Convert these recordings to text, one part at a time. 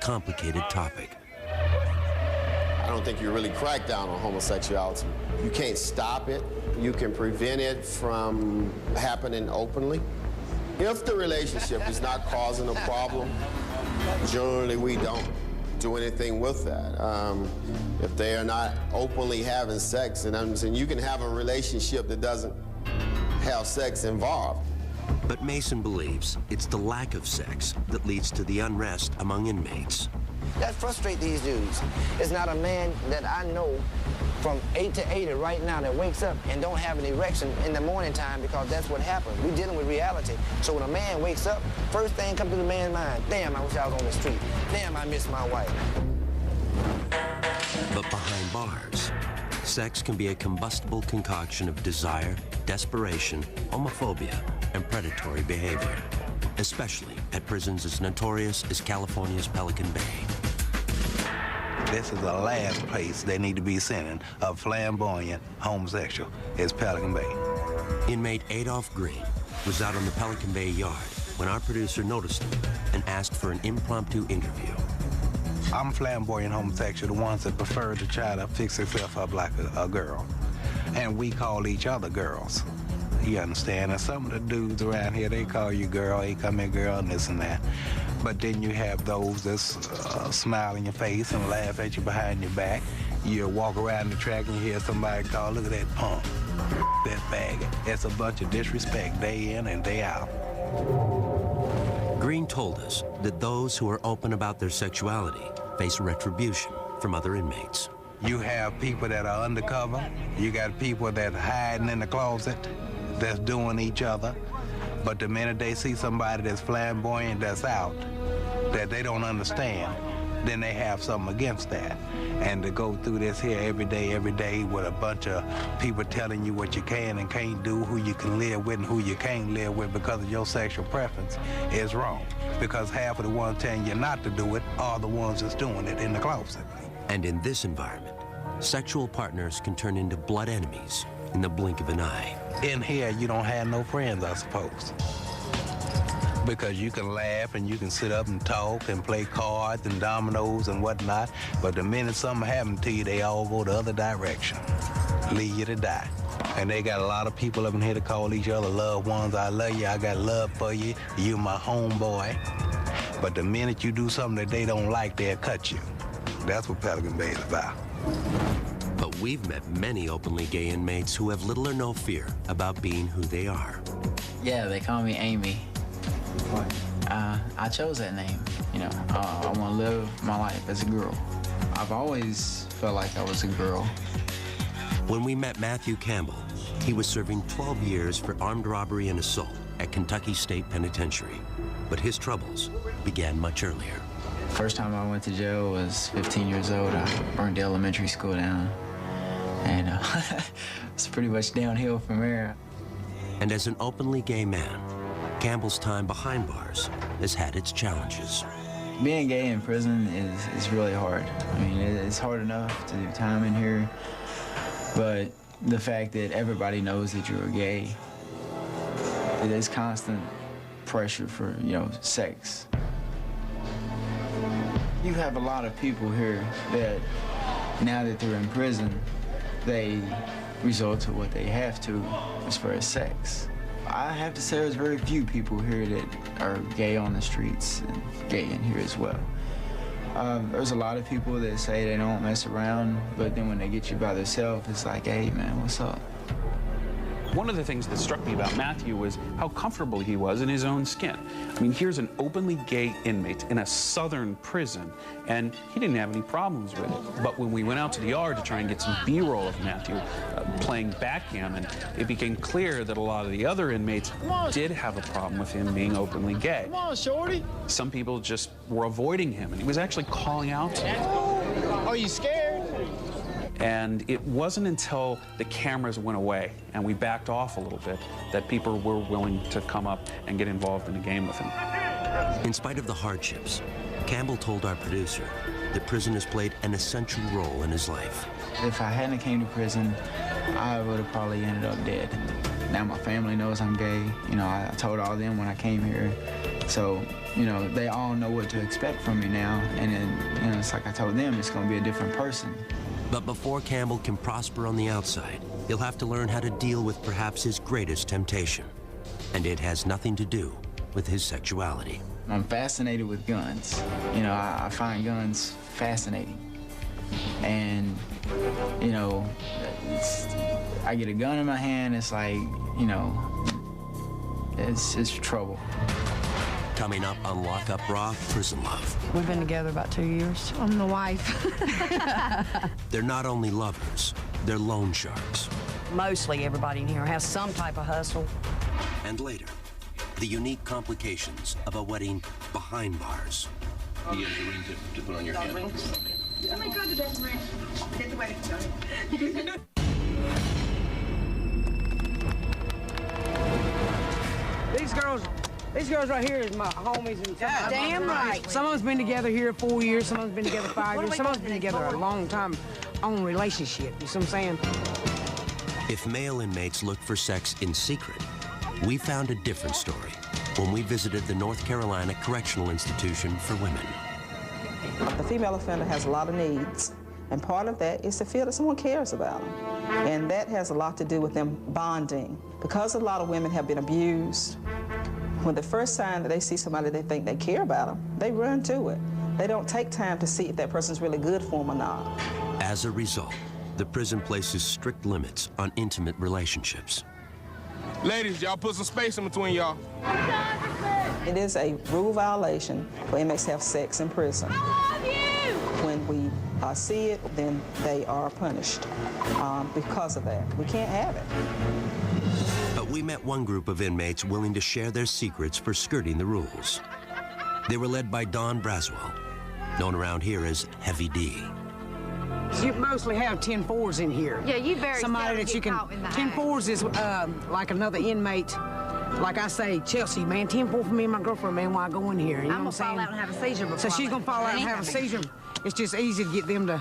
complicated topic. I don't think you really crack down on homosexuality. You can't stop it. You can prevent it from happening openly. If the relationship is not causing a problem, generally we don't do anything with that. If they are not openly having sex, and I'm saying you can have a relationship that doesn't have sex involved. But Mason believes it's the lack of sex that leads to the unrest among inmates. That frustrates these dudes. It's not a man that I know from 8 to 80 right now that wakes up and don't have an erection in the morning time, because that's what happens. We're dealing with reality. So when a man wakes up, first thing comes to the man's mind, damn, I wish I was on the street. Damn, I miss my wife. But behind bars, sex can be a combustible concoction of desire, desperation, homophobia, and predatory behavior, especially at prisons as notorious as California's Pelican Bay. This is the last place they need to be sending a flamboyant homosexual, is Pelican Bay. Inmate Adolph Green was out on the Pelican Bay yard when our producer noticed him and asked for an impromptu interview. I'm flamboyant homosexual, the ones that prefer to try to fix themselves up like a girl. And we call each other girls. You understand? And some of the dudes around here, they call you girl, hey, come here, girl, and this and that. But then you have those that smile in your face and laugh at you behind your back. You walk around the track and you hear somebody call, look at that punk, that faggot. That's a bunch of disrespect day in and day out. Green told us that those who are open about their sexuality face retribution from other inmates. You have people that are undercover. You got people that are hiding in the closet, that's doing each other. But the minute they see somebody that's flamboyant, that's out, that they don't understand, then they have something against that. And to go through this here every day with a bunch of people telling you what you can and can't do, who you can live with and who you can't live with because of your sexual preference is wrong. Because half of the ones telling you not to do it are the ones that's doing it in the closet. And in this environment, sexual partners can turn into blood enemies in the blink of an eye. In here, you don't have no friends, I suppose. Because you can laugh and you can sit up and talk and play cards and dominoes and whatnot, but the minute something happens to you, they all go the other direction, leave you to die. And they got a lot of people up in here to call each other loved ones. I love you, I got love for you, you my homeboy. But the minute you do something that they don't like, they'll cut you. That's what Pelican Bay is about. But we've met many openly gay inmates who have little or no fear about being who they are. Yeah, they call me Amy. I chose that name, you know. I want to live my life as a girl. I've always felt like I was a girl. When we met Matthew Campbell, he was serving 12 years for armed robbery and assault at Kentucky State Penitentiary. But his troubles began much earlier. First time I went to jail was 15 years old. I burned the elementary school down. And it's pretty much downhill from there. And as an openly gay man, Campbell's time behind bars has had its challenges. Being gay in prison is really hard. I mean, it's hard enough to do time in here, but the fact that everybody knows that you're gay, it is constant pressure for, you know, sex. You have a lot of people here that, now that they're in prison, they resort to what they have to as far as sex. I have to say there's very few people here that are gay on the streets and gay in here as well. There's a lot of people that say they don't mess around, but then when they get you by themselves, it's like, hey, man, what's up? One of the things that struck me about Matthew was how comfortable he was in his own skin. I mean, here's an openly gay inmate in a southern prison, and he didn't have any problems with it. But when we went out to the yard to try and get some B-roll of Matthew playing backgammon, it became clear that a lot of the other inmates did have a problem with him being openly gay. Come on, shorty. Some people just were avoiding him, and he was actually calling out to them. Are you scared? And it wasn't until the cameras went away and we backed off a little bit that people were willing to come up and get involved in a game with him. In spite of the hardships, Campbell told our producer that prison has played an essential role in his life. If I hadn't came to prison, I would have probably ended up dead. Now my family knows I'm gay. You know, I told all them when I came here So, you know, they all know what to expect from me now, and then, you know, it's like I told them, it's gonna be a different person. But before Campbell can prosper on the outside, he'll have to learn how to deal with perhaps his greatest temptation. And it has nothing to do with his sexuality. I'm fascinated with guns. You know, I find guns fascinating. And, you know, I get a gun in my hand, it's like, you know, it's trouble. Coming up on Lock Up Raw, Prison Love. We've been together about 2 years. I'm the wife. They're not only lovers, they're loan sharks. Mostly everybody in here has some type of hustle. And later, the unique complications of a wedding behind bars. You have the ring to put on your hand. Okay. Oh my God, the dog's ring. Get the wedding started. These girls right here is my homies. And Damn right. Some of us been together here 4 years, some of us been together 5 years, some of us been together a long time on relationship, you see what I'm saying? If male inmates look for sex in secret, we found a different story when we visited the North Carolina Correctional Institution for Women. The female offender has a lot of needs, and part of that is to feel that someone cares about them. And that has a lot to do with them bonding. Because a lot of women have been abused, when the first time that they see somebody they think they care about them, they run to it. They don't take time to see if that person's really good for them or not. As a result, the prison places strict limits on intimate relationships. Ladies, y'all put some space in between y'all. It is a rule violation for inmates to have sex in prison. I love you! When we see it, then they are punished because of that. We can't have it. But we met one group of inmates willing to share their secrets for skirting the rules. They were led by Don Braswell, known around here as Heavy D. You mostly have 10-4s in here. Yeah, you very somebody that you can. 10-4s is like another inmate. Like I say, Chelsea, man, 10-4 for me and my girlfriend, man, while I go in here. You know I'm what gonna I'm fall out and have a seizure before. So she's gonna fall out and have a seizure. It's just easy to get them to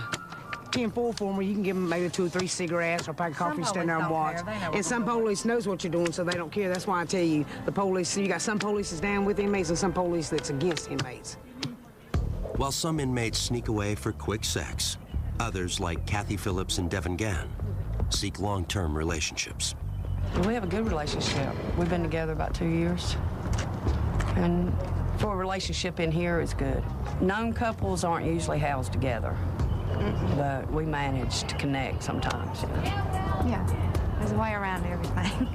10-4 for them, where you can give them maybe 2 or 3 cigarettes or a pack of coffee and stand there and watch. And some police knows what you're doing, so they don't care. That's why I tell you, the police, you got some police that's down with inmates and some police that's against inmates. While some inmates sneak away for quick sex, others, like Kathy Phillips and Devin Gann, seek long-term relationships. We have a good relationship. We've been together about 2 years. And for a relationship in here, it's good. Known couples aren't usually housed together, but we manage to connect sometimes. Yeah, there's a way around everything.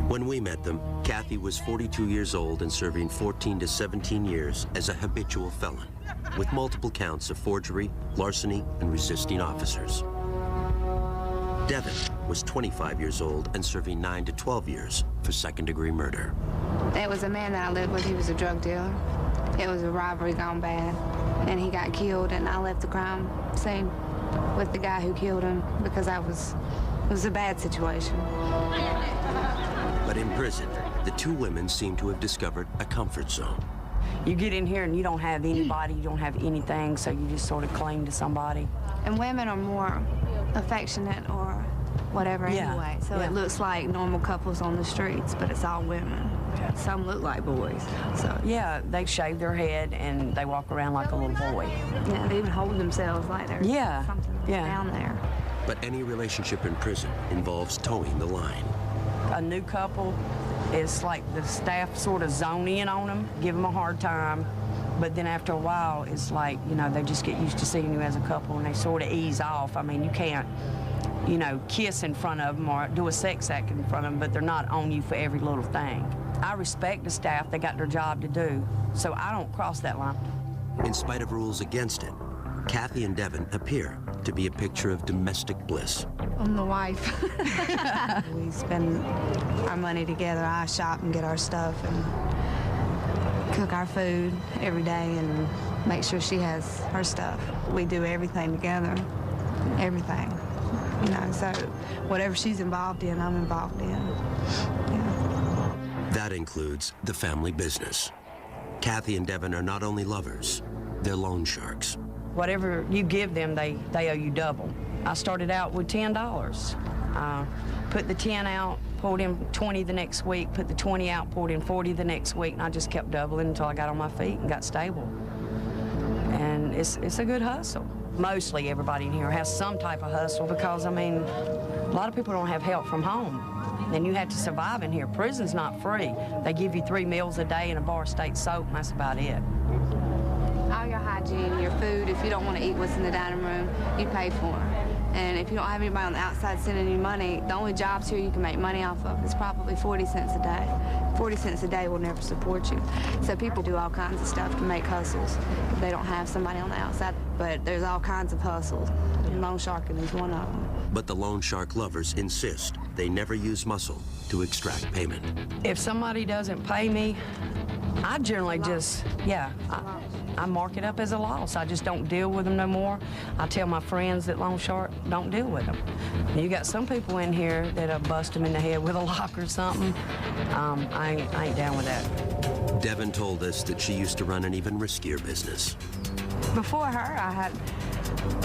When we met them, Kathy was 42 years old and serving 14 to 17 years as a habitual felon, with multiple counts of forgery, larceny, and resisting officers. Devin was 25 years old and serving 9 to 12 years for second-degree murder. There was a man that I lived with, he was a drug dealer. It was a robbery gone bad, and he got killed, and I left the crime scene with the guy who killed him because it was a bad situation. But in prison, the two women seem to have discovered a comfort zone. You get in here and you don't have anybody, you don't have anything, so you just sort of cling to somebody. And women are more affectionate or whatever anyway, so it looks like normal couples on the streets, but it's all women. Some look like boys. So yeah, they shave their head and they walk around like a little boy. Yeah, they even hold themselves like there's something down there. But any relationship in prison involves towing the line. A new couple, it's like the staff sort of zone in on them, give them a hard time, but then after a while, it's like, you know, they just get used to seeing you as a couple and they sort of ease off. I mean, you can't, you know, kiss in front of them or do a sex act in front of them, but they're not on you for every little thing. I respect the staff, they got their job to do, so I don't cross that line. In spite of rules against it, Kathy and Devin appear to be a picture of domestic bliss. I'm the wife. We spend our money together. I shop and get our stuff and cook our food every day and make sure she has her stuff. We do everything together, everything. You know, so whatever she's involved in, I'm involved in. Yeah. That includes the family business. Kathy and Devin are not only lovers, they're loan sharks. Whatever you give them, they owe you double. I started out with $10. Put the 10 out, pulled in 20 the next week, put the 20 out, pulled in 40 the next week, and I just kept doubling until I got on my feet and got stable. And it's a good hustle. Mostly everybody in here has some type of hustle because, I mean, a lot of people don't have help from home. And you have to survive in here. Prison's not free. They give you 3 meals a day and a bar of state soap, and that's about it. All your hygiene, your food, if you don't want to eat what's in the dining room, you pay for it. And if you don't have anybody on the outside sending you money, the only jobs here you can make money off of is probably 40 cents a day. 40 cents a day will never support you. So people do all kinds of stuff to make hustles if they don't have somebody on the outside. But there's all kinds of hustles. Loan sharking is one of them. But the loan shark lovers insist they never use muscle to extract payment. If somebody doesn't pay me, I generally just, I mark it up as a loss. I just don't deal with them no more. I tell my friends that loan shark don't deal with them. You got some people in here that'll bust them in the head with a lock or something. I ain't down with that. Devin told us that she used to run an even riskier business. Before her, I had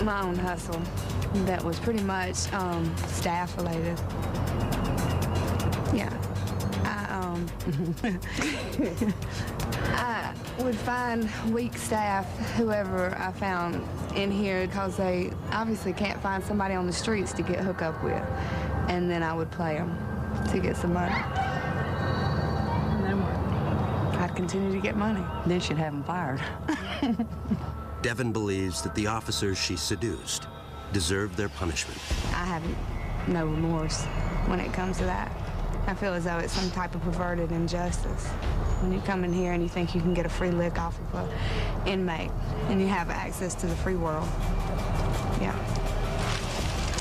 my own hustle that was pretty much staff related. Yeah. I would find weak staff, whoever I found in here, because they obviously can't find somebody on the streets to get hooked up with. And then I would play them to get some money. And then what? I'd continue to get money. Then she'd have them fired. Devin believes that the officers she seduced deserved their punishment. I have no remorse when it comes to that. I feel as though it's some type of perverted injustice. When you come in here and you think you can get a free lick off of an inmate and you have access to the free world. Yeah.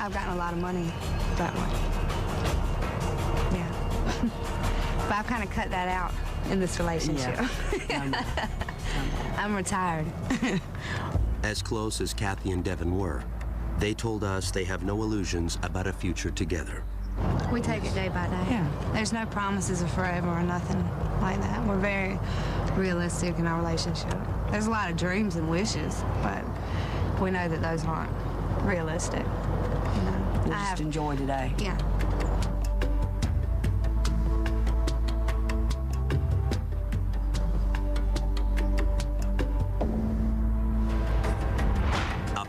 I've gotten a lot of money that way. Yeah. But I've kind of cut that out in this relationship. Yeah. I'm retired. As close as Kathy and Devin were, they told us they have no illusions about a future together. We take it day by day. Yeah. There's no promises of forever or nothing like that. We're very realistic in our relationship. There's a lot of dreams and wishes, but we know that those aren't realistic. You know? We'll just enjoy today. Yeah.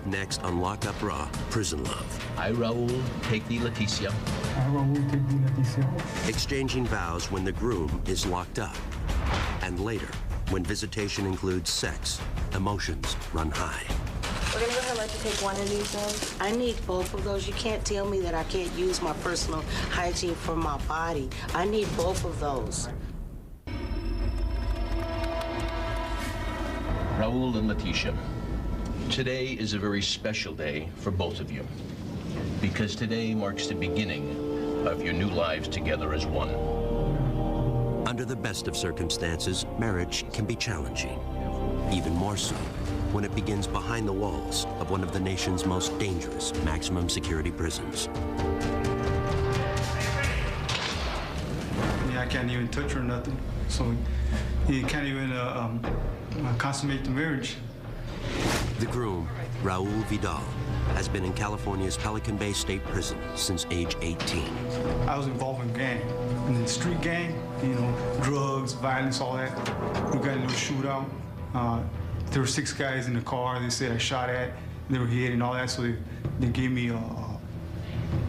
Next on Lock Up Raw, Prison Love. I, Raul, take thee, Leticia. I, Raul, take thee, Leticia. Exchanging vows when the groom is locked up. And later, when visitation includes sex, emotions run high. We're gonna go ahead and let you take one of these then. I need both of those. You can't tell me that I can't use my personal hygiene for my body. I need both of those. Raul and Leticia. Today is a very special day for both of you, because today marks the beginning of your new lives together as one. Under the best of circumstances, marriage can be challenging, even more so when it begins behind the walls of one of the nation's most dangerous maximum security prisons. Yeah, I can't even touch her or nothing, so you can't even consummate the marriage. The groom, Raul Vidal, has been in California's Pelican Bay State Prison since age 18. I was involved in gang, in the street gang, you know, drugs, violence, all that. We got in a little shootout. There were 6 guys in the car they said I shot at, they were hit and all that, so they gave me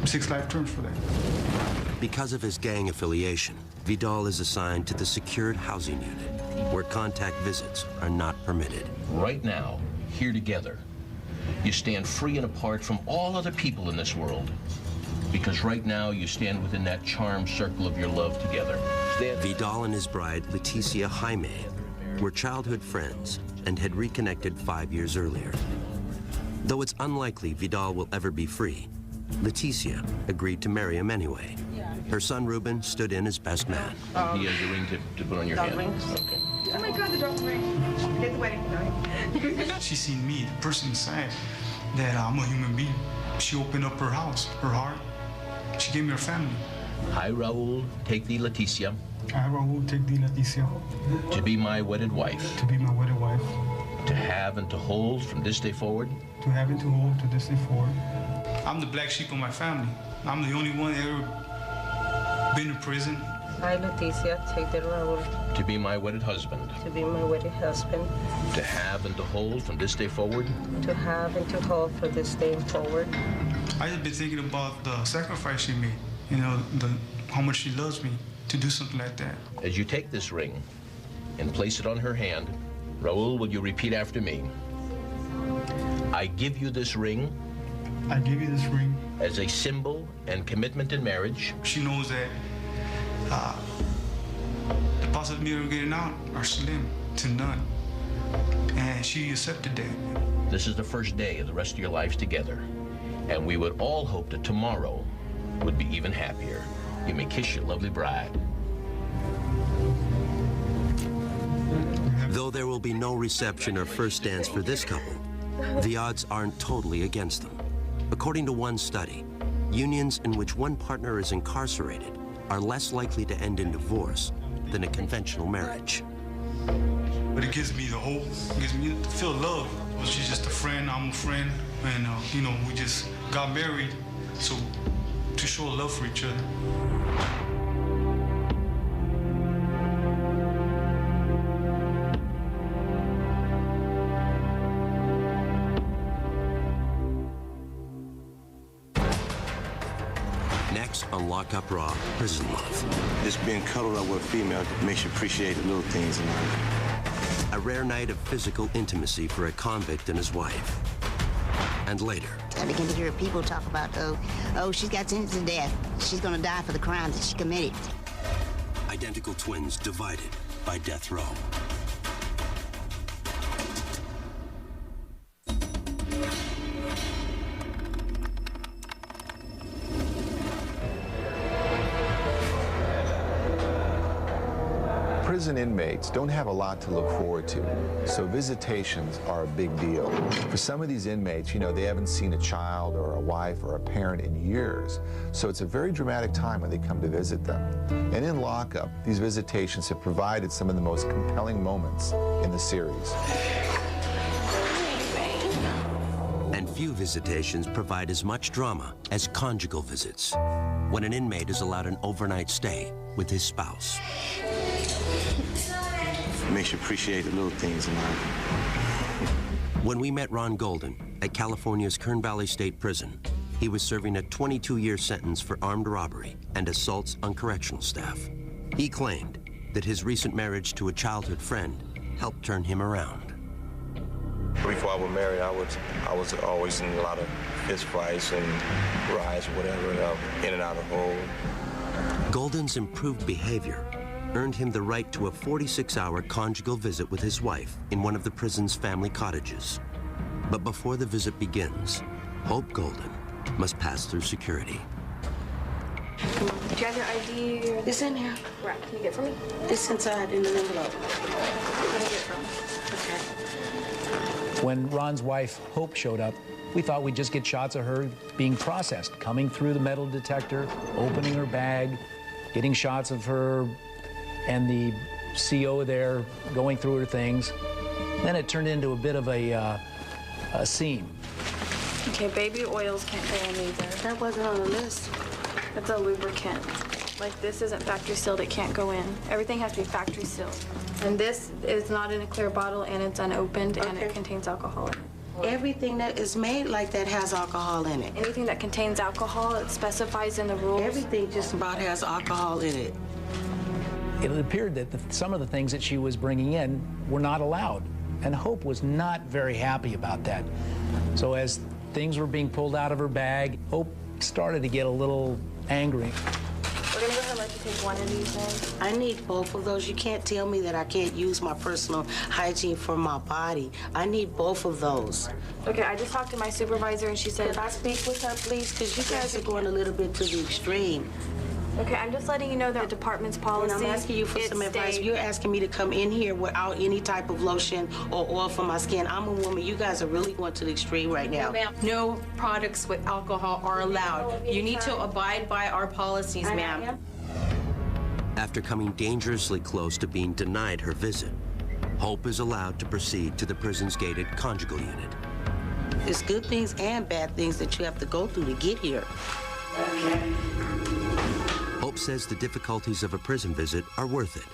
6 life terms for that. Because of his gang affiliation, Vidal is assigned to the secured housing unit, where contact visits are not permitted. Right now, here together, you stand free and apart from all other people in this world. Because right now, you stand within that charmed circle of your love together. Vidal and his bride, Leticia Jaime, were childhood friends and had reconnected 5 years earlier. Though it's unlikely Vidal will ever be free, Leticia agreed to marry him anyway. Her son, Ruben, stood in as best man. He has a ring to put on your hand. Okay. Oh my God, the dog ring. Get the wedding ring. She seen me, the person inside, that I'm a human being. She opened up her house, her heart. She gave me her family. I, Raul, take thee, Leticia. I, Raul, take thee, Leticia. To be my wedded wife. To be my wedded wife. To have and to hold from this day forward. To have and to hold to this day forward. I'm the black sheep of my family. I'm the only one that ever been in prison. I, Leticia, take the Raul To be my wedded husband. to be my wedded husband, To have and to hold from this day forward. to have and to hold for this day forward. I just been thinking about the sacrifice she made, you know, how much she loves me to do something like that. As you take this ring and place it on her hand, Raul, will you repeat after me? I give you this ring. I give you this ring. As a symbol and commitment in marriage. She knows that the possibility of getting out are slim to none. And she accepted that. This is the first day of the rest of your lives together. And we would all hope that tomorrow would be even happier. You may kiss your lovely bride. Though there will be no reception or first dance for this couple, the odds aren't totally against them. According to one study, unions in which one partner is incarcerated are less likely to end in divorce than a conventional marriage. But it gives me the hope, it gives me to feel love. Well, she's just a friend, I'm a friend, and you know, we just got married, so to show love for each other. Next on Lock Up Raw, Prison Love. Just being cuddled up with a female makes you appreciate the little things in life. A rare night of physical intimacy for a convict and his wife. And later, I begin to hear people talk about, oh, she's got sentenced to death. She's gonna die for the crimes that she committed. identical twins divided by death row. Prison inmates don't have a lot to look forward to, so visitations are a big deal. For some of these inmates, you know, they haven't seen a child or a wife or a parent in years, so it's a very dramatic time when they come to visit them. And in lockup, these visitations have provided some of the most compelling moments in the series. And few visitations provide as much drama as conjugal visits, when an inmate is allowed an overnight stay with his spouse. It makes you appreciate the little things in life. When we met Ron Golden at California's Kern Valley State Prison, he was serving a 22-year sentence for armed robbery and assaults on correctional staff. He claimed that his recent marriage to a childhood friend helped turn him around. Before I was married, I was always in a lot of fist fights and riots or whatever, in and out of hole. Golden's improved behavior earned him the right to a 46-hour conjugal visit with his wife in one of the prison's family cottages. But before the visit begins, Hope Golden must pass through security. Do you have your ID? It's in here. Right. Can you get it for me? It's inside in an envelope. Where can I get it from? Okay. When Ron's wife, Hope, showed up, we thought we'd just get shots of her being processed, coming through the metal detector, opening her bag, getting shots of her and the CO there going through her things. Then it turned into a bit of a scene. Okay, baby oils can't go in either. That wasn't on the list. It's a lubricant. Like, this isn't factory sealed, it can't go in. Everything has to be factory sealed. And this is not in a clear bottle, and it's unopened, and it contains alcohol in it. Everything that is made like that has alcohol in it. Anything that contains alcohol, it specifies in the rules. Everything just about has alcohol in it. It appeared that some of the things that she was bringing in were not allowed, and Hope was not very happy about that. So as things were being pulled out of her bag, Hope started to get a little angry. We're gonna go ahead and let you take one of these in. I need both of those. You can't tell me that I can't use my personal hygiene for my body. I need both of those. Okay, I just talked to my supervisor, and she said... Could I speak with her, please? Because you guys are going a little bit to the extreme. Okay, I'm just letting you know that the department's policy... And I'm asking you for some advice. You're asking me to come in here without any type of lotion or oil for my skin. I'm a woman. You guys are really going to the extreme right now. No products with alcohol are allowed. You need to abide by our policies, ma'am. After coming dangerously close to being denied her visit, Hope is allowed to proceed to the prison's gated conjugal unit. There's good things and bad things that you have to go through to get here. Hope's says the difficulties of a prison visit are worth it.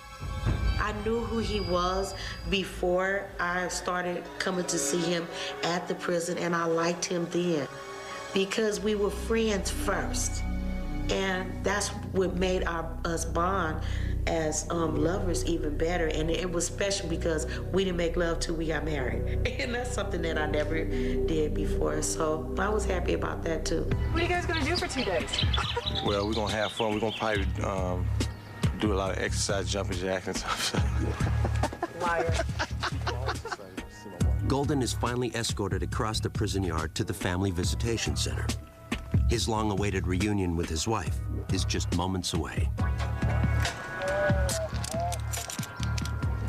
I knew who he was before I started coming to see him at the prison, and I liked him then because we were friends first. And that's what made us bond as lovers even better. And it was special because we didn't make love till we got married. And that's something that I never did before. So I was happy about that too. What are you guys gonna do for 2 days? Well, we're gonna have fun. We're gonna probably do a lot of exercise, jumping jacks and stuff. Liar. Golden is finally escorted across the prison yard to the Family Visitation Center. His long-awaited reunion with his wife is just moments away.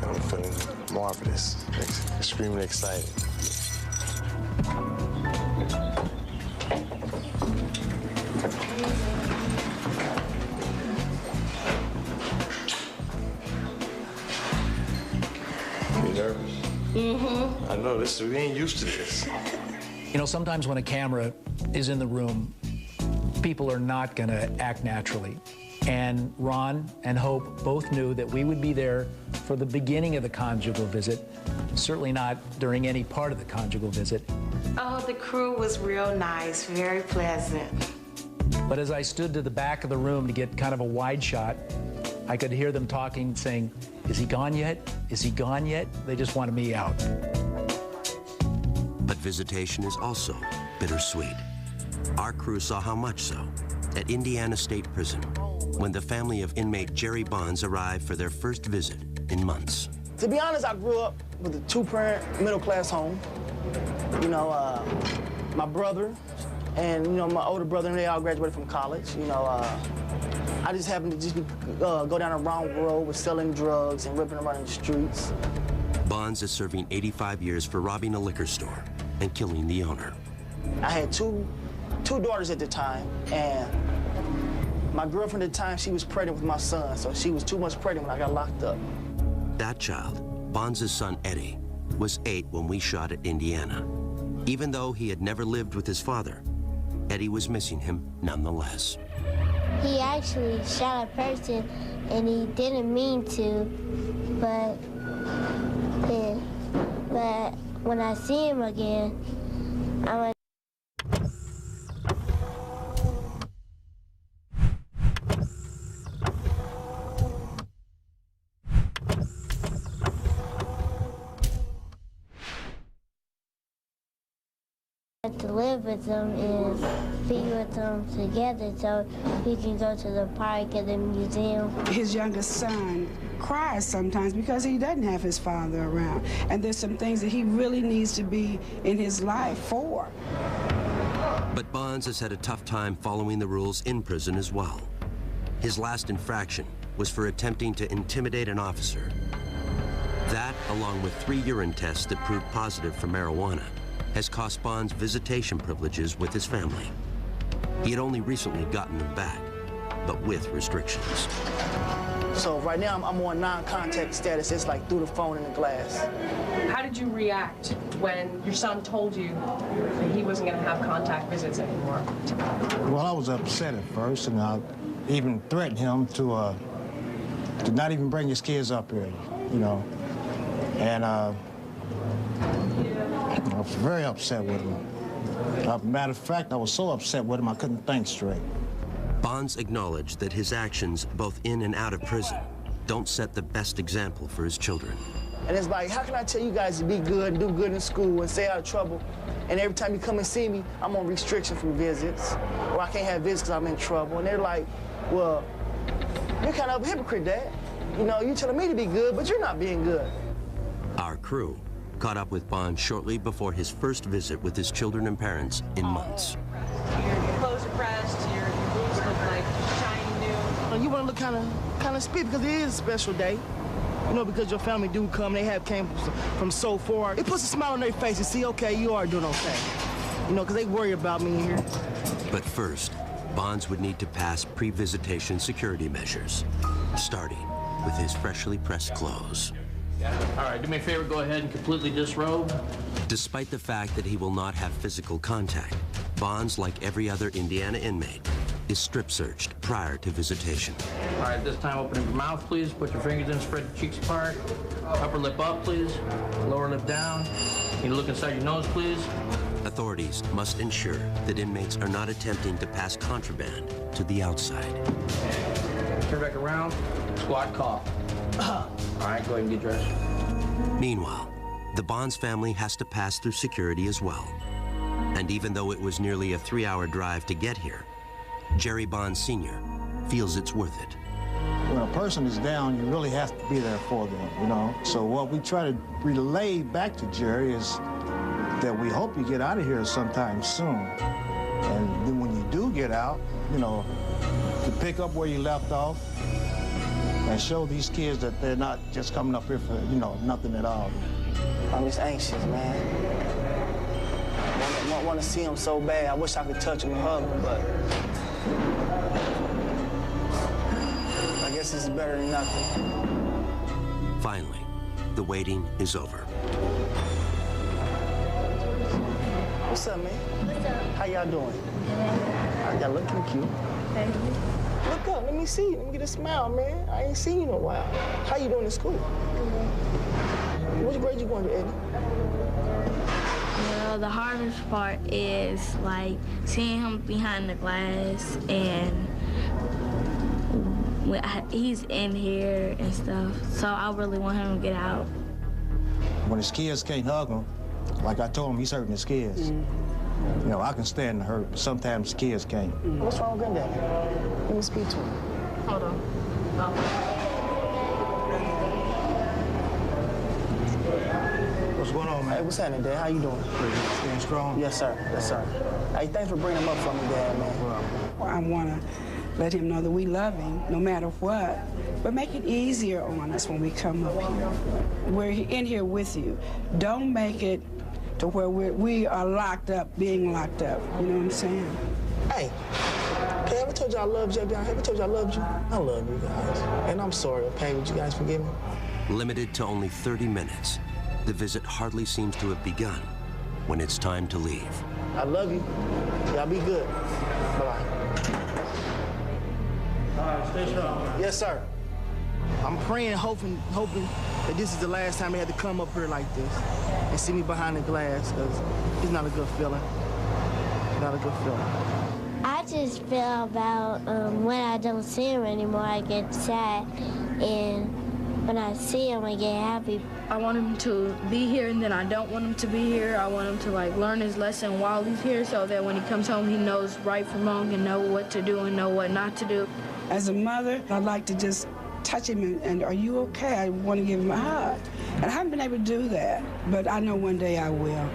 I'm feeling marvelous, extremely excited. You nervous? Mm-hmm. I know, we ain't used to this. You know, sometimes when a camera is in the room, people are not going to act naturally. And Ron and Hope both knew that we would be there for the beginning of the conjugal visit, certainly not during any part of the conjugal visit. Oh, the crew was real nice, very pleasant. But as I stood to the back of the room to get kind of a wide shot, I could hear them talking, saying, "Is he gone yet? Is he gone yet?" They just wanted me out. But visitation is also bittersweet. Our crew saw how much so at Indiana State Prison when the family of inmate Jerry Bonds arrived for their first visit in months. To be honest, I grew up with a two-parent, middle-class home. You know, my brother and, you know, my older brother, and they all graduated from college. You know, I just happened to just go down a wrong road with selling drugs and ripping around in the streets. Bonds is serving 85 years for robbing a liquor store and killing the owner. I had two daughters at the time, and my girlfriend at the time, she was pregnant with my son, so she was 2 months pregnant when I got locked up. That child, Bonds' son Eddie, was 8 when we shot at Indiana. Even though he had never lived with his father, Eddie was missing him nonetheless. He actually shot a person, and he didn't mean to, but when I see him again, I'm like, to live with them is be with them together so we can go to the park and the museum. His youngest son cries sometimes because he doesn't have his father around. And there's some things that he really needs to be in his life for. But Bonds has had a tough time following the rules in prison as well. His last infraction was for attempting to intimidate an officer. That, along with 3 urine tests that proved positive for marijuana, has cost Bonds visitation privileges with his family. He had only recently gotten them back, but with restrictions. So right now I'm on non-contact status. It's like through the phone and the glass. How did you react when your son told you that he wasn't going to have contact visits anymore? Well, I was upset at first, and I even threatened him to not even bring his kids up here, you know. And I was very upset with him. Matter of fact, I was so upset with him I couldn't think straight. Bonds acknowledged that his actions, both in and out of prison, don't set the best example for his children. And it's like, how can I tell you guys to be good and do good in school and stay out of trouble, and every time you come and see me, I'm on restriction from visits, or I can't have visits because I'm in trouble. And they're like, well, you're kind of a hypocrite, Dad. You know, you're telling me to be good, but you're not being good. Our crew caught up with Bonds shortly before his first visit with his children and parents in months. Your clothes are pressed, your boobs look like shiny new. You want to look kind of speak because it is a special day. You know, because your family do come, they came from so far. It puts a smile on their face and see, okay, you are doing okay. You know, because they worry about me here. But first, Bonds would need to pass pre-visitation security measures, starting with his freshly pressed clothes. All right, do me a favor, go ahead and completely disrobe. Despite the fact that he will not have physical contact, Bonds, like every other Indiana inmate, is strip searched prior to visitation. All right, this time open your mouth, please. Put your fingers in, spread your cheeks apart. Upper lip up, please. Lower lip down. You look inside your nose, please. Authorities must ensure that inmates are not attempting to pass contraband to the outside. Turn back around. Squat cough. All right, go ahead and get dressed. Meanwhile, the Bonds family has to pass through security as well. And even though it was nearly a 3-hour drive to get here, Jerry Bond Sr. feels it's worth it. When a person is down, you really have to be there for them, you know? So what we try to relay back to Jerry is that we hope you get out of here sometime soon. And then when you do get out, you know, to pick up where you left off and show these kids that they're not just coming up here for, you know, nothing at all. I'm just anxious, man. I want to see him so bad. I wish I could touch him and hug him, but I guess this is better than nothing. Finally, the waiting is over. What's up, man? What's up? How y'all doing? Y'all looking cute. Thank you. Look up, let me see you. Let me get a smile, man. I ain't seen you in a while. How you doing in school? Which grade you going to, Eddie? Well, the hardest part is like seeing him behind the glass and he's in here and stuff. So I really want him to get out. When his kids can't hug him, like I told him, he's hurting his kids. You know, I can stand the hurt, but sometimes the kids can't. What's wrong with Granddaddy? Let me speak to him. Hold on. What's going on, man? Hey, what's happening, Dad? How you doing? Staying strong? Yes, sir. Yes, sir. Hey, thanks for bringing him up for me, Dad, man. I want to let him know that we love him no matter what, but make it easier on us when we come up here. We're in here with you. Don't make it to where we are locked up, being locked up. You know what I'm saying? Hey, I ever told you I loved you? I ever told you I loved you? I love you guys. And I'm sorry, okay? Would you guys forgive me? Limited to only 30 minutes, the visit hardly seems to have begun when it's time to leave. I love you. Y'all be good. Bye-bye. All right, stay strong. Yes, sir. I'm praying, hoping that this is the last time they had to come up here like this and see me behind the glass, because it's not a good feeling. Not a good feeling. I just feel about when I don't see him anymore, I get sad, and when I see him, I get happy. I want him to be here, and then I don't want him to be here. I want him to like learn his lesson while he's here, so that when he comes home, he knows right from wrong and know what to do and know what not to do. As a mother, I'd like to just touch him and are you okay? I want to give him a hug. And I haven't been able to do that, but I know one day I will.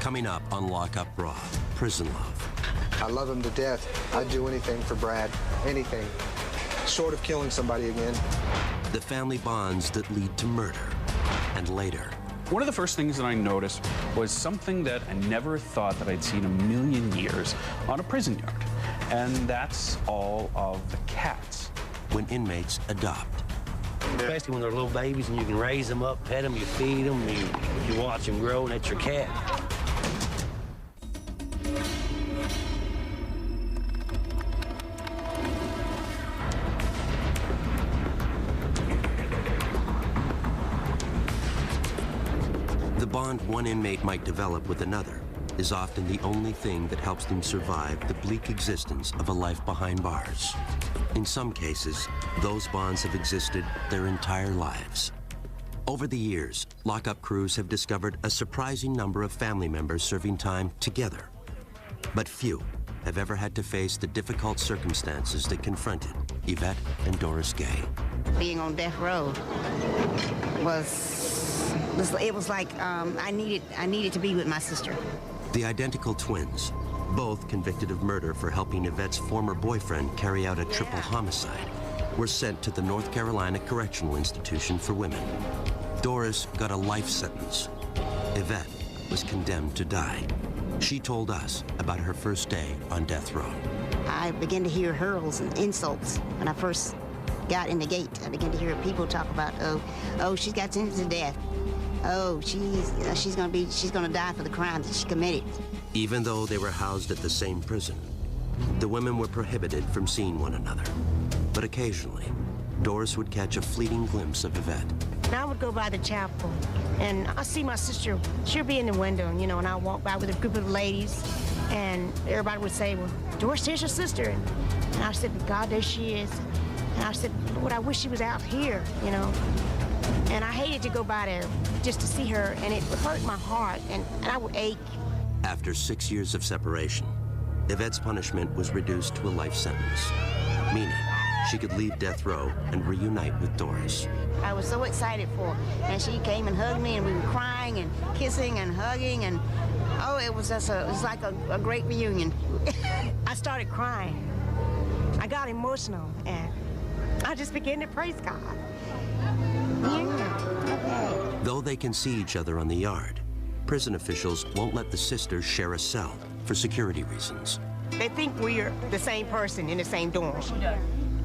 Coming up on Lock Up Raw, Prison Love. I love him to death. I'd do anything for Brad, anything, short of killing somebody again. The family bonds that lead to murder, and later. One of the first things that I noticed was something that I never thought that I'd seen a million years on a prison yard. And that's all of the cats. When inmates adopt. Especially when they're little babies and you can raise them up, pet them, you feed them, you watch them grow, and that's your cat. The bond one inmate might develop with another is often the only thing that helps them survive the bleak existence of a life behind bars. In some cases, those bonds have existed their entire lives. Over the years, lockup crews have discovered a surprising number of family members serving time together. But few have ever had to face the difficult circumstances that confronted Yvette and Doris Gay. Being on death row was like I needed to be with my sister. The identical twins, both convicted of murder for helping Yvette's former boyfriend carry out a triple homicide, were sent to the North Carolina Correctional Institution for Women. Doris got a life sentence. Yvette was condemned to die. She told us about her first day on death row. I began to hear hurls and insults when I first got in the gate. I began to hear people talk about, oh, she's got sentenced to death. Oh, she's gonna die for the crimes that she committed. Even though they were housed at the same prison, The women were prohibited from seeing one another. But occasionally, Doris would catch a fleeting glimpse of Yvette. And I would go by the chapel, and I see my sister. She'll be in the window, you know, and I walk by with a group of ladies, and everybody would say, well, Doris, there's your sister. And I said, God, there she is. And I said, Lord, I wish she was out here, you know. And I hated to go by there just to see her, and it would hurt my heart, and I would ache. After 6 years of separation, Yvette's punishment was reduced to a life sentence, meaning she could leave death row and reunite with Doris. I was so excited for her, and she came and hugged me, and we were crying and kissing and hugging, and oh, it was just it was like a great reunion. I started crying. I got emotional, and I just began to praise God. Yeah. Though they can see each other on the yard, prison officials won't let the sisters share a cell for security reasons. They think we're the same person in the same dorm,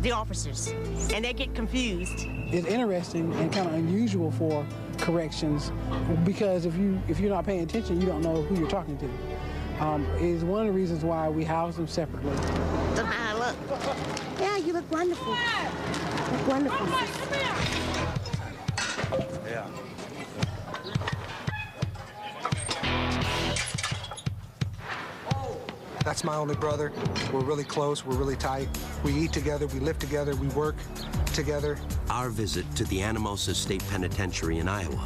the officers, and they get confused. It's interesting and kind of unusual for corrections because if you're not paying attention, you don't know who you're talking to. Is one of the reasons why we house them separately. Look how I look. Yeah, you look wonderful. You look wonderful. Yeah. That's my only brother. We're really close, we're really tight. We eat together, we live together, we work together. Our visit to the Anamosa State Penitentiary in Iowa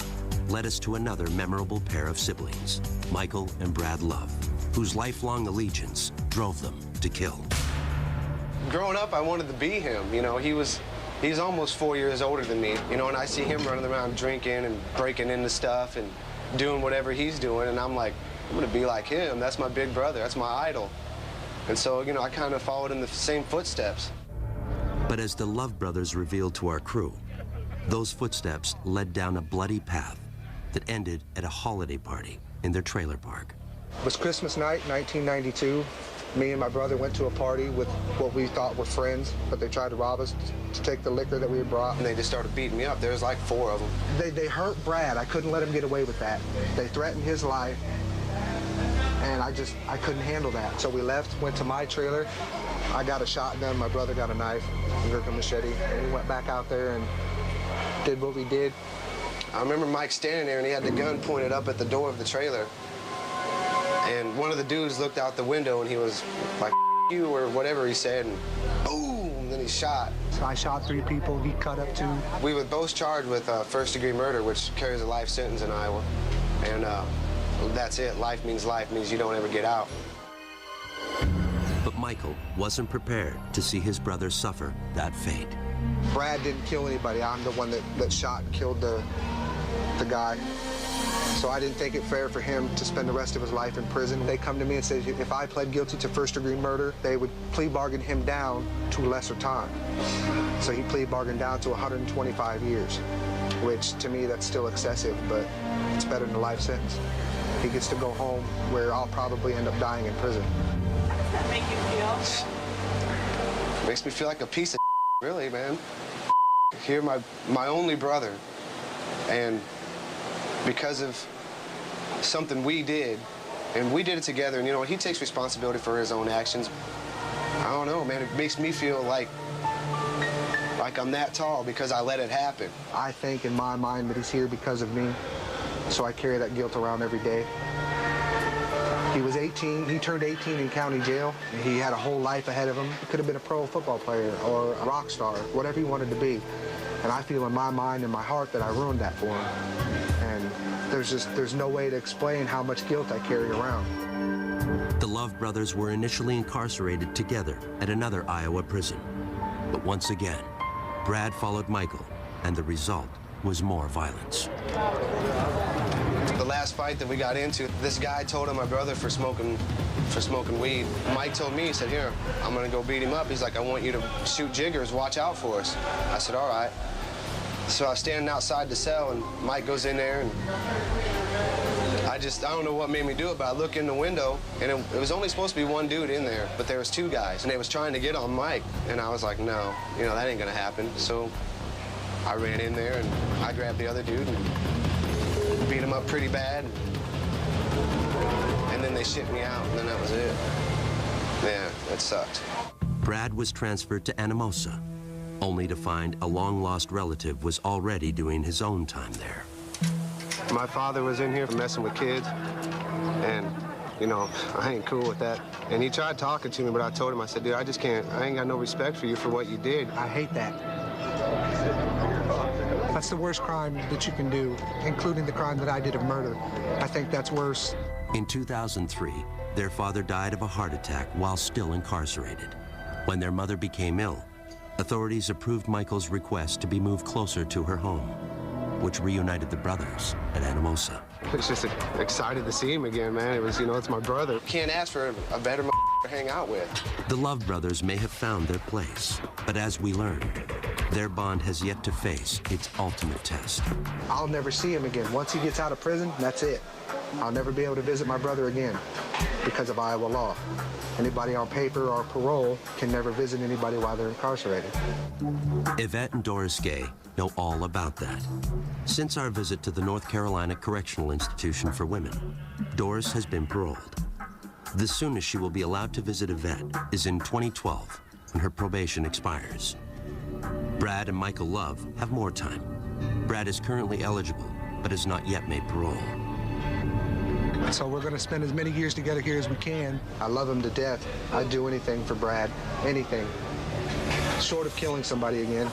led us to another memorable pair of siblings, Michael and Brad Love, whose lifelong allegiance drove them to kill. Growing up, I wanted to be him. You know, he's almost 4 years older than me, you know, and I see him running around drinking and breaking into stuff and doing whatever he's doing, and I'm like, I'm gonna be like him. That's my big brother, that's my idol. And so, you know, I kind of followed in the same footsteps. But as the Love brothers revealed to our crew, those footsteps led down a bloody path that ended at a holiday party in their trailer park. It was Christmas night, 1992. Me and my brother went to a party with what we thought were friends, but they tried to rob us to take the liquor that we had brought. And they just started beating me up. There was like 4 of them. They hurt Brad. I couldn't let him get away with that. They threatened his life, and I couldn't handle that. So we left, went to my trailer. I got a shotgun, my brother got a knife, a machete, and we went back out there and did what we did. I remember Mike standing there, and he had the gun pointed up at the door of the trailer. And one of the dudes looked out the window, and he was like, F you, or whatever he said, and boom, and then he shot. So I shot 3 people, he cut up 2. We were both charged with first-degree murder, which carries a life sentence in Iowa. And that's it. Life means you don't ever get out. But Michael wasn't prepared to see his brother suffer that fate. Brad didn't kill anybody. I'm the one that shot and killed the guy. So I didn't think it fair for him to spend the rest of his life in prison. They come to me and say if I pled guilty to first-degree murder, they would plea bargain him down to a lesser time. So he plea bargained down to 125 years, which to me that's still excessive, but it's better than a life sentence. He gets to go home where I'll probably end up dying in prison. Does that make you feel? Makes me feel like a piece of really, man. You're my only brother, and because of something we did, and we did it together, and you know, he takes responsibility for his own actions. I don't know, man, it makes me feel like I'm that tall because I let it happen. I think in my mind that he's here because of me, so I carry that guilt around every day. He was 18, he turned 18 in county jail. He had a whole life ahead of him. He could have been a pro football player or a rock star, whatever he wanted to be. And I feel in my mind and my heart that I ruined that for him. And there's no way to explain how much guilt I carry around. The Love brothers were initially incarcerated together at another Iowa prison. But once again, Brad followed Michael, and the result was more violence. The last fight that we got into, this guy told on my brother for smoking weed. Mike told me, he said, here, I'm gonna go beat him up. He's like, I want you to shoot jiggers, watch out for us. I said, all right. So I was standing outside the cell, and Mike goes in there, and I don't know what made me do it, but I look in the window, and it was only supposed to be one dude in there, but there was 2 guys, and they was trying to get on Mike, and I was like, no, you know, that ain't gonna happen. So I ran in there, and I grabbed the other dude, and beat him up pretty bad, and then they shipped me out, and then that was it. Man, that sucked. Brad was transferred to Anamosa, only to find a long-lost relative was already doing his own time there. My father was in here messing with kids, and, you know, I ain't cool with that. And he tried talking to me, but I told him, I said, dude, I just can't, I ain't got no respect for you for what you did. I hate that. That's the worst crime that you can do, including the crime that I did of murder. I think that's worse. In 2003, their father died of a heart attack while still incarcerated. When their mother became ill, authorities approved Michael's request to be moved closer to her home, which reunited the brothers at Anamosa. I was just excited to see him again, man. It was, you know, it's my brother. Can't ask for a better to hang out with. The Love brothers may have found their place, but as we learned, their bond has yet to face its ultimate test. I'll never see him again. Once he gets out of prison, that's it. I'll never be able to visit my brother again because of Iowa law. Anybody on paper or parole can never visit anybody while they're incarcerated. Yvette and Doris Gay know all about that. Since our visit to the North Carolina Correctional Institution for Women, Doris has been paroled. The soonest she will be allowed to visit Yvette is in 2012, when her probation expires. Brad and Michael Love have more time. Brad is currently eligible, but has not yet made parole. So we're going to spend as many years together here as we can. I love him to death. I'd do anything for Brad, anything, short of killing somebody again.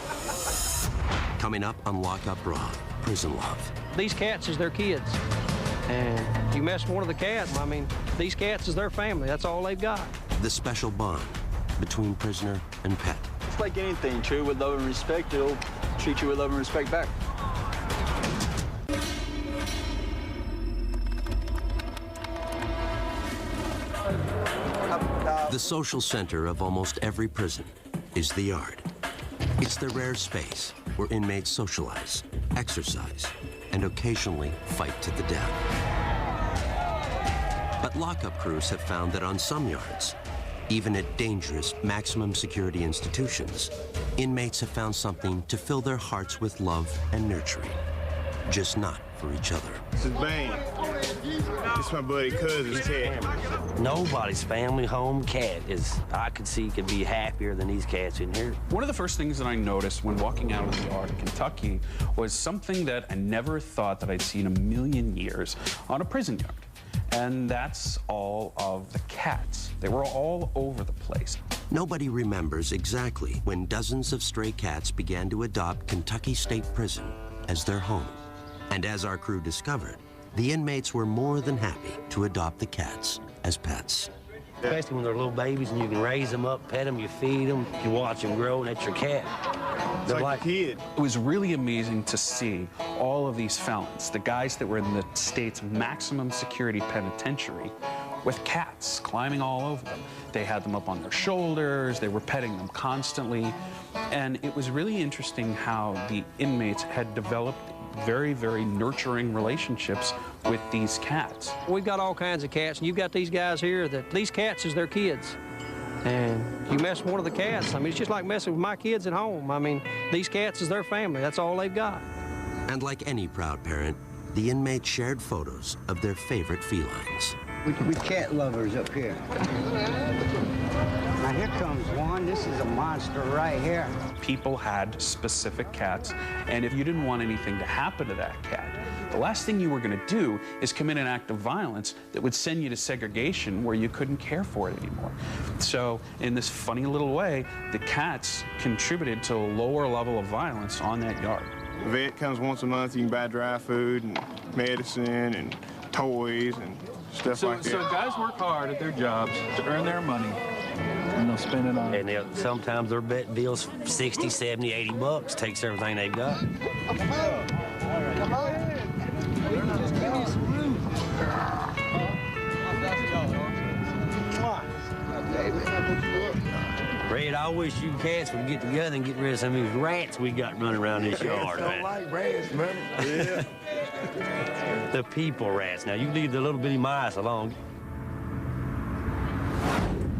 Coming up on Lockup Raw, Prison Love. These cats is their kids. And you mess with one of the cats, I mean, these cats is their family. That's all they've got. The special bond between prisoner and pet. It's like anything, true with love and respect, it'll treat you with love and respect back. The social center of almost every prison is the yard. It's the rare space where inmates socialize, exercise, and occasionally fight to the death. But lockup crews have found that on some yards, even at dangerous maximum security institutions, inmates have found something to fill their hearts with love and nurturing, just not for each other. This is Bane. This is my buddy cousin, Ted. Nobody's family home cat I could see could be happier than these cats in here. One of the first things that I noticed when walking out of the yard in Kentucky was something that I never thought that I'd see in a million years on a prison yard. And that's all of the cats. They were all over the place. Nobody remembers exactly when dozens of stray cats began to adopt Kentucky State Prison as their home. And as our crew discovered, the inmates were more than happy to adopt the cats as pets. Especially when they're little babies and you can raise them up, pet them, you feed them, you watch them grow, and that's your cat. They're like a kid. It was really amazing to see all of these felons, the guys that were in the state's maximum security penitentiary, with cats climbing all over them. They had them up on their shoulders, they were petting them constantly, and it was really interesting how the inmates had developed very, very nurturing relationships with these cats. We've got all kinds of cats, and you've got these guys here that these cats is their kids. And you mess with one of the cats, I mean, it's just like messing with my kids at home. I mean, these cats is their family. That's all they've got. And like any proud parent, the inmates shared photos of their favorite felines. We cat lovers up here. Now here comes one. This is a monster right here. People had specific cats, and if you didn't want anything to happen to that cat, the last thing you were going to do is commit an act of violence that would send you to segregation where you couldn't care for it anymore. So in this funny little way, the cats contributed to a lower level of violence on that yard. The vet comes once a month. You can buy dry food and medicine and toys and stuff like that. So guys work hard at their jobs to earn their money, and they'll spend it on. And sometimes their bet deal's 60, 70, 80 bucks, takes everything they've got. Red, I wish you cats would get together and get rid of some of these rats we got running around this yard, man. Like rats, man. Yeah. The people rats. Now, you leave the little bitty mice alone.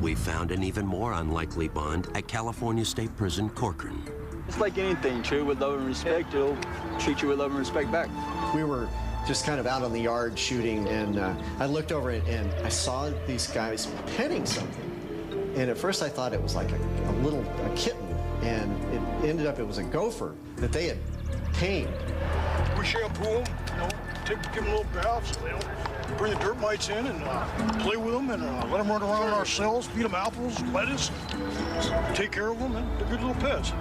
We found an even more unlikely bond at California State Prison, Corcoran. It's like anything, true with love and respect, it'll treat you with love and respect back. We were just kind of out on the yard shooting, and I looked over and I saw these guys petting something. And at first I thought it was like a kitten, and it ended up it was a gopher that they had tamed. We shampoo them, you know, give them little baths, you know, bring the dirt mites in and play with them and let them run around in our cells, feed them apples, lettuce, take care of them, and they're good little pets.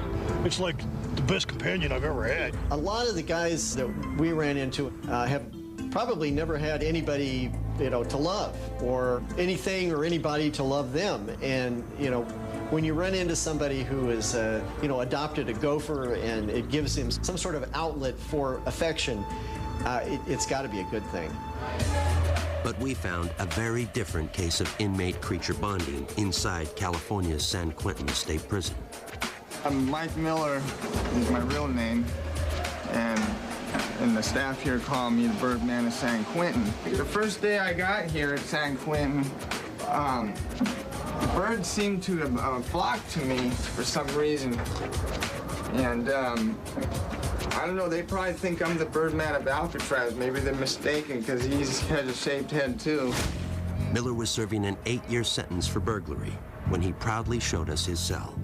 It's like the best companion I've ever had. A lot of the guys that we ran into have probably never had anybody, you know, to love or anything or anybody to love them. And, you know, when you run into somebody who is, you know, adopted a gopher and it gives him some sort of outlet for affection, it's got to be a good thing. But we found a very different case of inmate-creature bonding inside California's San Quentin State Prison. I'm Mike Miller is my real name, and the staff here call me the Birdman of San Quentin. The first day I got here at San Quentin, birds seemed to have flocked to me for some reason. And I don't know, they probably think I'm the Birdman of Alcatraz. Maybe they're mistaken because he has a shaped head too. Miller was serving an 8-year sentence for burglary when he proudly showed us his cell,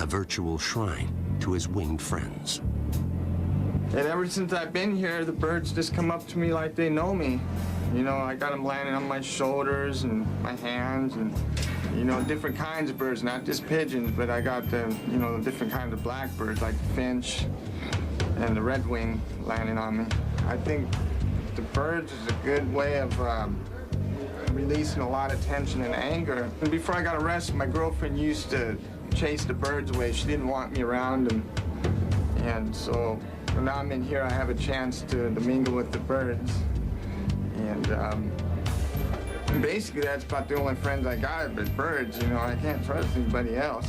a virtual shrine to his winged friends. And ever since I've been here, the birds just come up to me like they know me. You know, I got them landing on my shoulders and my hands and, you know, different kinds of birds, not just pigeons, but I got the, you know, the different kinds of blackbirds like the finch and the redwing landing on me. I think the birds is a good way of releasing a lot of tension and anger. And before I got arrested, my girlfriend used to chase the birds away. She didn't want me around, and so when now I'm in here, I have a chance to mingle with the birds. And basically that's about the only friends I got, but birds, you know, I can't trust anybody else.